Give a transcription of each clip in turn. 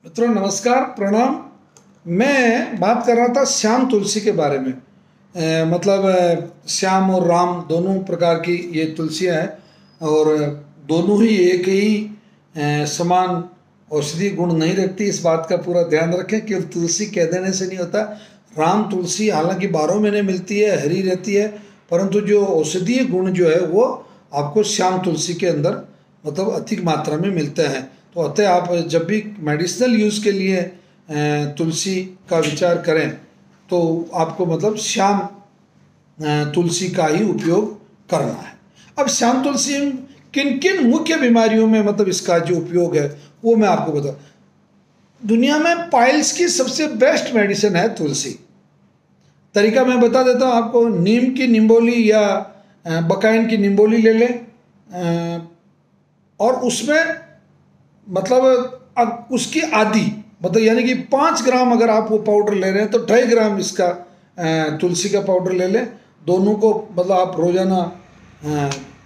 मित्रों नमस्कार प्रणाम। मैं बात कर रहा था श्याम तुलसी के बारे में। श्याम और राम दोनों प्रकार की ये तुलसियाँ हैं और दोनों ही एक ही समान औषधि गुण नहीं रखती। इस बात का पूरा ध्यान रखें कि तुलसी कह देने से नहीं होता। राम तुलसी हालांकि 12 महीने मिलती है, हरी रहती है, परंतु जो औषधीय गुण जो है वो आपको श्याम तुलसी के अंदर अधिक मात्रा में मिलते हैं। तो अतः आप जब भी मेडिसिनल यूज़ के लिए तुलसी का विचार करें तो आपको श्याम तुलसी का ही उपयोग करना है। अब श्याम तुलसी किन किन मुख्य बीमारियों में इसका जो उपयोग है वो मैं आपको बता। दुनिया में पाइल्स की सबसे बेस्ट मेडिसिन है तुलसी। तरीका मैं बता देता हूँ आपको। नीम की निम्बोली या बकाइन की निम्बोली ले लें और उसमें अब उसकी आधी यानी कि 5 ग्राम अगर आप वो पाउडर ले रहे हैं तो 2.5 ग्राम इसका तुलसी का पाउडर ले लें। दोनों को आप रोज़ाना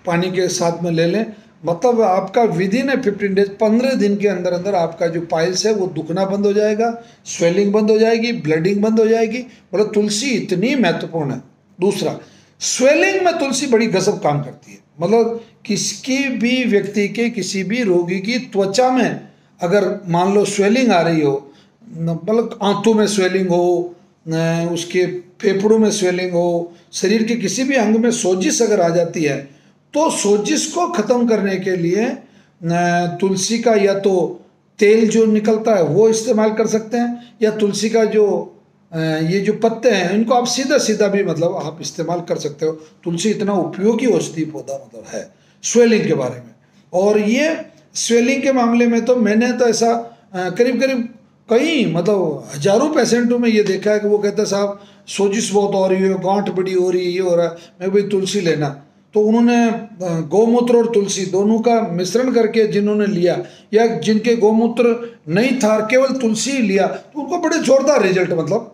पानी के साथ में ले लें। आपका विदिन 15 डेज 15 दिन के अंदर अंदर आपका जो पाइल्स है वो दुखना बंद हो जाएगा, स्वेलिंग बंद हो जाएगी, ब्लडिंग बंद हो जाएगी। तुलसी इतनी महत्वपूर्ण है। दूसरा, स्वेलिंग में तुलसी बड़ी गजब काम करती है। किसी भी व्यक्ति के, किसी भी रोगी की त्वचा में अगर मान लो स्वेलिंग आ रही हो, आंतों में स्वेलिंग हो, उसके फेफड़ों में स्वेलिंग हो, शरीर के किसी भी अंग में सोजिश अगर आ जाती है तो सोजिश को ख़त्म करने के लिए तुलसी का या तो तेल जो निकलता है वो इस्तेमाल कर सकते हैं, या तुलसी का जो ये जो पत्ते हैं इनको आप सीधा सीधा भी आप इस्तेमाल कर सकते हो। तुलसी इतना उपयोगी औषधि पौधा है स्वेलिंग के बारे में। और ये स्वेलिंग के मामले में तो मैंने तो ऐसा करीब करीब कई हजारों पेशेंटों में ये देखा है कि वो कहते हैं साहब सोजिश बहुत हो रही है, गांठ बड़ी हो रही है, ये हो रहा है, मैं भाई तुलसी लेना। तो उन्होंने गौमूत्र और तुलसी दोनों का मिश्रण करके जिन्होंने लिया, या जिनके गौमूत्र नहीं था केवल तुलसी लिया, तो उनको बड़े जोरदार रिजल्ट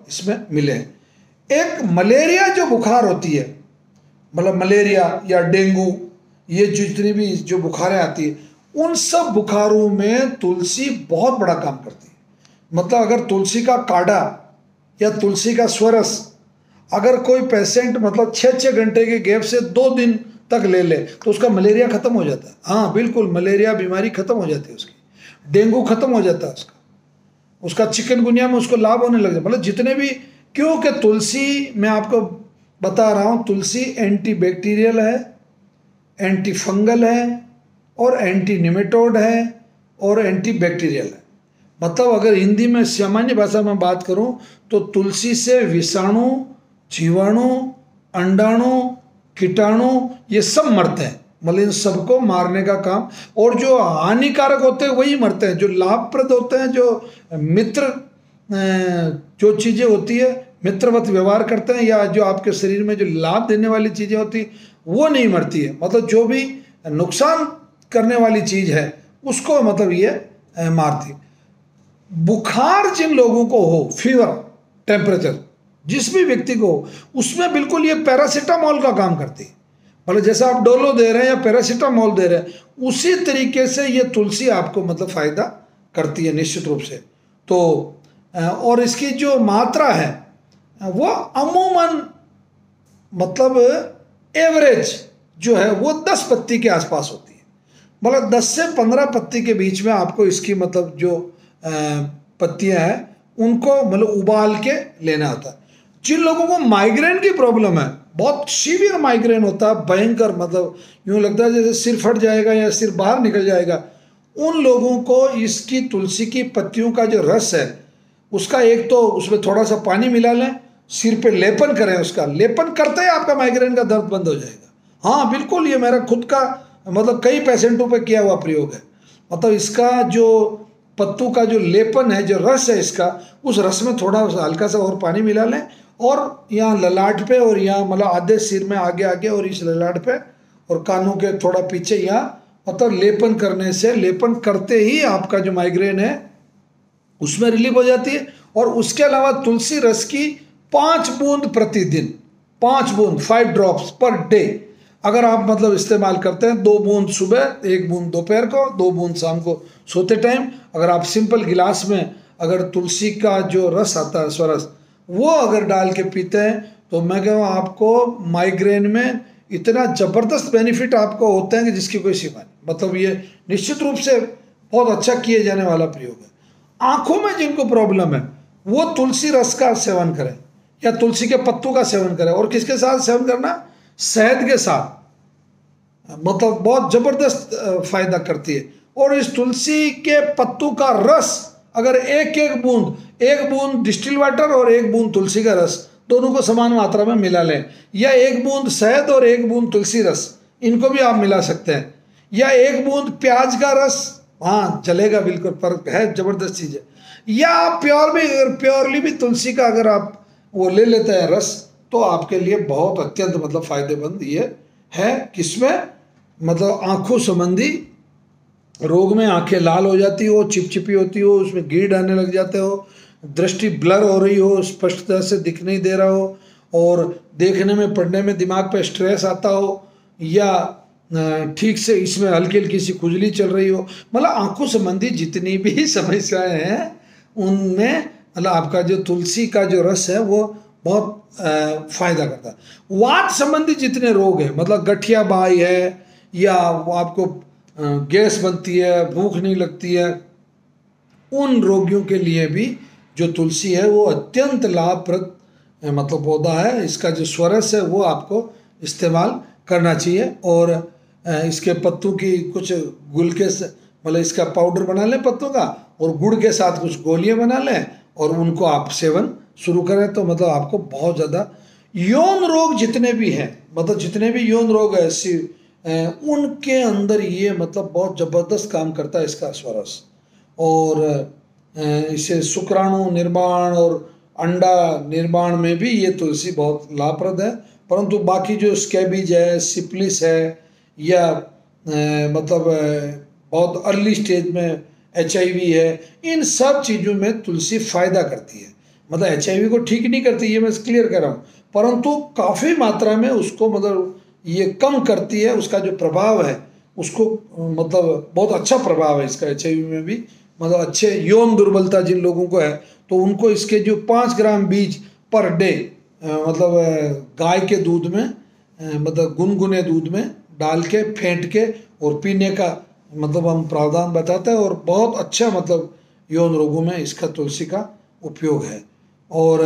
इसमें मिले। एक मलेरिया जो बुखार होती है, मलेरिया या डेंगू, ये जितनी भी जो बुखारें आती है उन सब बुखारों में तुलसी बहुत बड़ा काम करती है। अगर तुलसी का काढ़ा या तुलसी का स्वरस अगर कोई पेशेंट 6-6 घंटे के गैप से 2 दिन तक ले ले तो उसका मलेरिया खत्म हो जाता है। हाँ बिल्कुल, मलेरिया बीमारी खत्म हो जाती है उसकी, डेंगू खत्म हो जाता है उसका चिकनगुनिया में उसको लाभ होने लग जाता। जितने भी, क्योंकि तुलसी मैं आपको बता रहा हूँ, तुलसी एंटी बैक्टीरियल है, एंटी फंगल है और एंटी निमेटोड है और एंटी बैक्टीरियल है। अगर हिंदी में सामान्य भाषा में बात करूं तो तुलसी से विषाणु, जीवाणु, अंडाणु, कीटाणु ये सब मरते हैं। इन सबको मारने का काम, और जो हानिकारक होते हैं वही मरते हैं। जो लाभप्रद होते हैं, जो मित्र जो चीज़ें होती है मित्रवत व्यवहार करते हैं, या जो आपके शरीर में जो लाभ देने वाली चीज़ें होती है वो नहीं मरती है। जो भी नुकसान करने वाली चीज़ है उसको ये मारती। बुखार जिन लोगों को हो, फीवर, टेम्परेचर जिस भी व्यक्ति को हो, उसमें बिल्कुल ये पैरासीटामोल का काम करती है। जैसा आप डोलो दे रहे हैं या पैरासीटामोल दे रहे हैं, उसी तरीके से ये तुलसी आपको फायदा करती है निश्चित रूप से। तो और इसकी जो मात्रा है वो अमूमन एवरेज जो है वो 10 पत्ती के आसपास होती है। 10 से 15 पत्ती के बीच में आपको इसकी जो पत्तियां हैं उनको उबाल के लेना होता है। जिन लोगों को माइग्रेन की प्रॉब्लम है, बहुत सीवियर माइग्रेन होता है, भयंकर, यूं लगता है जैसे सिर फट जाएगा या सिर बाहर निकल जाएगा, उन लोगों को इसकी तुलसी की पत्तियों का जो रस है उसका एक तो उसमें थोड़ा सा पानी मिला लें, सिर पे लेपन करें। उसका लेपन करते ही आपका माइग्रेन का दर्द बंद हो जाएगा। हाँ बिल्कुल, ये मेरा खुद का कई पेशेंटों पे किया हुआ प्रयोग है। इसका जो पत्तों का जो लेपन है, जो रस है इसका, उस रस में थोड़ा हल्का सा और पानी मिला लें और यहाँ ललाट पे और यहाँ आधे सिर में आगे आगे और इस ललाट पे और कानों के थोड़ा पीछे यहाँ लेपन करने से, लेपन करते ही आपका जो माइग्रेन है उसमें रिलीफ हो जाती है। और उसके अलावा तुलसी रस की 5 बूंद प्रतिदिन, 5 बूंद 5 ड्रॉप्स पर डे अगर आप मतलब इस्तेमाल करते हैं 2 बूंद सुबह, 1 बूंद दोपहर को, 2 बूंद शाम को सोते टाइम, अगर आप सिंपल गिलास में अगर तुलसी का जो रस आता है स्वरस, वो अगर डाल के पीते हैं तो मैं कहूँ आपको माइग्रेन में इतना ज़बरदस्त बेनिफिट आपको होते हैं कि जिसकी कोई सीमा नहीं। मतलब ये निश्चित रूप से बहुत अच्छा किए जाने वाला प्रयोग है। आँखों में जिनको प्रॉब्लम है वो तुलसी रस का सेवन करें या तुलसी के पत्तों का सेवन करें। और किसके साथ सेवन करना? शहद के साथ, मतलब बहुत ज़बरदस्त फायदा करती है। और इस तुलसी के पत्तों का रस अगर एक बूंद डिस्टिल वाटर और 1 बूंद तुलसी का रस दोनों को समान मात्रा में मिला लें, या 1 बूंद शहद और 1 बूंद तुलसी रस, इनको भी आप मिला सकते हैं, या 1 बूंद प्याज का रस, हाँ चलेगा बिल्कुल, पर है ज़बरदस्त चीज़ है। या आप प्योरली भी तुलसी का अगर आप वो ले लेते हैं रस, तो आपके लिए बहुत अत्यंत मतलब फ़ायदेमंद ये है। किसमें? मतलब आँखों संबंधी रोग में, आंखें लाल हो जाती हो, चिपचिपी होती हो, उसमें कीड़ आने लग जाते हो, दृष्टि ब्लर हो रही हो, स्पष्टता से दिख नहीं दे रहा हो, और देखने में पढ़ने में दिमाग पे स्ट्रेस आता हो, या ठीक से इसमें हल्की हल्की सी खुजली चल रही हो, मतलब आंखों संबंधी जितनी भी समस्याएं हैं उनमें मतलब आपका जो तुलसी का जो रस है वो बहुत फायदा करता है। वात संबंधी जितने रोग हैं, मतलब गठिया बाई है, या वो आपको गैस बनती है, भूख नहीं लगती है, उन रोगियों के लिए भी जो तुलसी है वो अत्यंत लाभप्रद मतलब पौधा है। इसका जो स्वरस है वो आपको इस्तेमाल करना चाहिए। और इसके पत्तों की कुछ गुल के मतलब इसका पाउडर बना लें पत्तों का, और गुड़ के साथ कुछ गोलियां बना लें और उनको आप सेवन शुरू करें, तो मतलब आपको बहुत ज़्यादा यौन रोग जितने भी हैं, मतलब जितने भी यौन रोग है उनके अंदर ये मतलब बहुत ज़बरदस्त काम करता है इसका स्वरस। और इसे शुक्राणु निर्माण और अंडा निर्माण में भी ये तुलसी बहुत लाभप्रद है। परंतु बाकी जो स्कैबीज है, सिप्लिस है, या मतलब बहुत अर्ली स्टेज में HIV है, इन सब चीज़ों में तुलसी फ़ायदा करती है। मतलब HIV को ठीक नहीं करती, ये मैं क्लियर कर रहा हूँ, परंतु काफ़ी मात्रा में उसको मतलब ये कम करती है। उसका जो प्रभाव है उसको मतलब बहुत अच्छा प्रभाव है इसका HIV में भी। मतलब अच्छे यौन दुर्बलता जिन लोगों को है तो उनको इसके जो 5 ग्राम बीज पर डे मतलब गाय के दूध में मतलब गुनगुने दूध में डाल के फेंट के और पीने का मतलब हम प्रावधान बताते हैं। और बहुत अच्छा मतलब यौन रोगों में इसका तुलसी का उपयोग है। और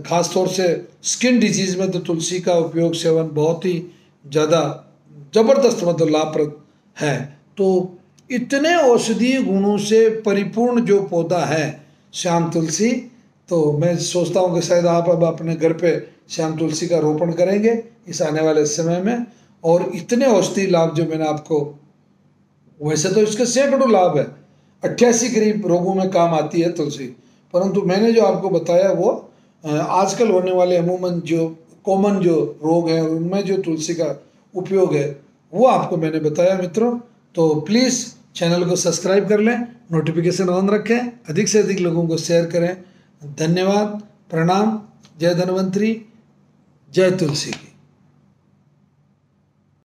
ख़ास तौर से स्किन डिजीज़ में तो तुलसी का उपयोग सेवन बहुत ही ज़्यादा ज़बरदस्त मतलब लाभप्रद है। तो इतने औषधीय गुणों से परिपूर्ण जो पौधा है श्याम तुलसी, तो मैं सोचता हूँ कि शायद आप अब अपने घर पे श्याम तुलसी का रोपण करेंगे इस आने वाले समय में। और इतने औषधीय लाभ जो मैंने आपको, वैसे तो इसके सैकड़ों लाभ है, 88 करीब रोगों में काम आती है तुलसी, परंतु मैंने जो आपको बताया वो आजकल होने वाले अमूमन जो कॉमन जो रोग हैं उनमें जो तुलसी का उपयोग है वो आपको मैंने बताया मित्रों। तो प्लीज़ चैनल को सब्सक्राइब कर लें, नोटिफिकेशन ऑन रखें, अधिक से अधिक लोगों को शेयर करें। धन्यवाद, प्रणाम, जय धन्वंतरी, जय तुलसी की।